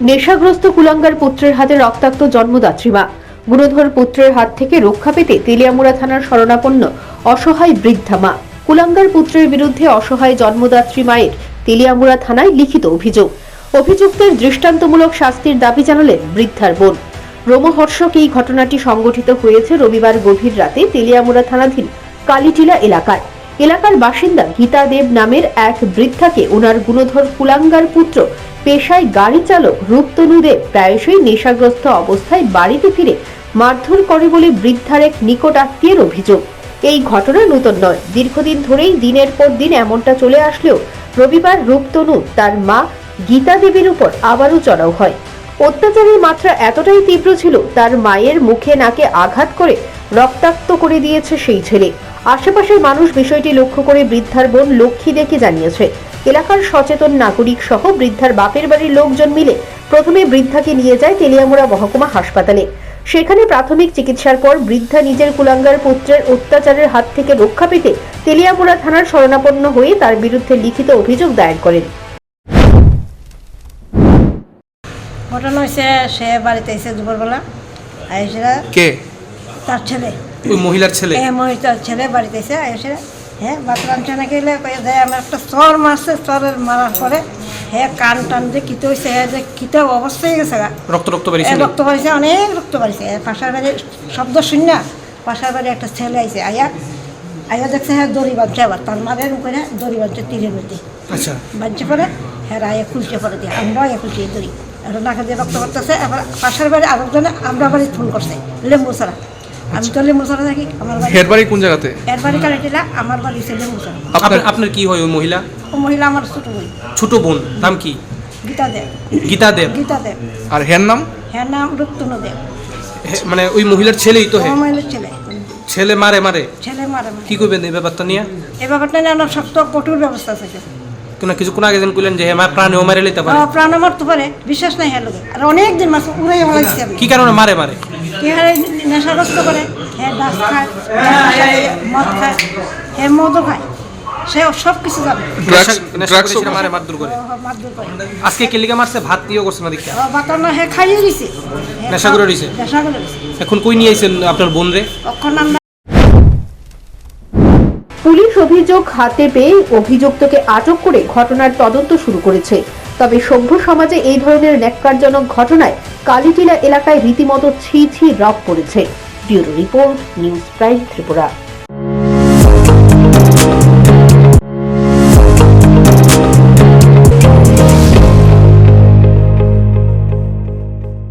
নেশাগ্রস্ত কুলাঙ্গার পুত্রের হাতে রক্তাক্ত জন্মদাত্রী মা। গুণধর পুত্রের হাত থেকে রক্ষা পেতে তেলিয়ামুড়া থানার শরণাপন্ন অসহায় বৃদ্ধা মা। কুলাঙ্গার পুত্রের বিরুদ্ধে অসহায় জন্মদাত্রী মায়ের তেলিয়ামুড়া থানায় লিখিত অভিযোগ। অভিযুক্তের দৃষ্টান্তমূলক শাস্তির দাবি জানালেন বৃদ্ধার বোন। রোমহর্ষক এই ঘটনাটি সংঘটিত হয়েছে রবিবার গভীর রাতে তেলিয়ামুড়া থানাধীন কালীটিলা এলাকায়। এলাকার বাসিন্দা গীতা দেব নামের এক বৃদ্ধাকে ওনার গুণধর কুলাঙ্গার পুত্র পেশায় গাড়ি চালক রূপতনু দেব প্রায়শই নেশাগ্রস্ত অবস্থায় বাড়িতে ফিরে মারধর করে বলে বৃদ্ধার এক নিকট আত্মীয়ের অভিযোগ। এই ঘটনা নতুন নয়, দীর্ঘদিন ধরেই দিনের পর দিন এমনটা চলে আসলেও রবিবার রূপতনু তার মা গীতা দেবীর উপর আবারও চড়াও হয়। অত্যাচারের মাত্রা এতটাই তীব্র ছিল, তার মায়ের মুখে নাকে আঘাত করে রক্তাক্ত করে দিয়েছে সেই ছেলে। আশেপাশের মানুষ বিষয়টি লক্ষ্য করে বৃদ্ধার বোন লক্ষ্মী দেকে জানিয়েছে। এলাকার সচেতন নাগরিক সহ বৃদ্ধার বাপের বাড়ির লোকজন মিলে প্রথমে বৃদ্ধাকে নিয়ে যায় তেলিয়ামুড়া মহকুমা হাসপাতালে। সেখানে প্রাথমিক চিকিৎসার পর বৃদ্ধা নিজের কুলাঙ্গার পুত্রের অত্যাচারের হাত থেকে রক্ষা পেতে তেলিয়ামুড়া থানার শরণাপন্ন হয়ে তার বিরুদ্ধে লিখিত অভিযোগ দায়ের করেন। ঘটনা হয়েছে, সে বাড়িতে এসে দুপুরবেলা আইসে কে তার ছেলে, ওই মহিলার ছেলে? মহিলার ছেলে বাড়িতে এসে আইসে বাথরুম টানে গেলে আমার একটা চর মারছে। চরের মারার পরে কান টান যে কিতে হয়েছে, যে কিতে অবস্থায় গেছে, রক্ত বাড়িছে, অনেক রক্ত বাড়িছে। পাশার বাড়ি শব্দ শূন্য, পাশার বাড়ি একটা ছেলে আইসে আইয়া দেখছে দড়ি বাঁধছে, আবার তার মারের মুখে দড়ি বাঁধছে তীরের মধ্যে। আচ্ছা, বাঁধছে পরে আইয়া খুলছে পরে দিয়ে আমরাও আইয়া খুলছি দড়ি, এটা নাকে দিয়ে রক্ত করতেছে। আবার পাশের বাড়ি আরেকজনে আমরা বাড়ি ফোন করছে লেম্বু ছাড়া। আমি তো লেম্বু ছাড়া থাকি। আমার বাড়ি কোন জায়গাতে? এর বাড়ি কালীটিলা, আমার বাড়ি হচ্ছে লেম্বু ছাড়া। আপনার কি হয় ওই মহিলা? ও মহিলা আমার ছোট বোন। ছোট বোন নাম কি? গীতা দেব। গীতা দেব। আর হের নাম? হের নাম রূপতনু দেব। মানে ওই মহিলার ছেলেই তো? হ্যাঁ, মহিলার ছেলে। ছেলে মারে ছেলে মারে। কি করবেন এই ব্যাপারটা নিয়ে? এই ব্যাপারটা নিয়ে আমার শক্ত কঠোর ব্যবস্থা আছে। কিছুক্ষণ আগে যেন কইলেন যে হ্যাঁ প্রাণেও মারে লইতে পারে। প্রাণ মারতে পারে, বিশ্বাস নাই হ্যাঁ লোকে। আর অনেক দিন মাছ উড়াই হয়ে গেছে। কি কারণে মারে? কি হারে নেশাগ্রস্ত করে, হ্যাঁ ডাস খায়, মদ খায়, হ্যাঁ মদও খায়, সে সব কিছু যাবে। মারে মারধর করে। আজকে কে লিগা মারছে? ভাত দিয়েও করছে না দেখা? ভাত না, হ্যাঁ খাইয়ে দিছে, নেশা করে দিছে। এখন কই নিয়ে আইছেন আপনার বোন রে? পুলিশ অভিযোগ হাতে পেয়ে অভিযুক্তকে আটক করে ঘটনার তদন্ত শুরু করেছে। তবে সভ্য সমাজে এই ধরনের ন্যাক্কারজনক ঘটনায় কালীটিলা এলাকায় রীতিমতো ছি ছি রব পড়েছে। Bureau report, news prime Tripura.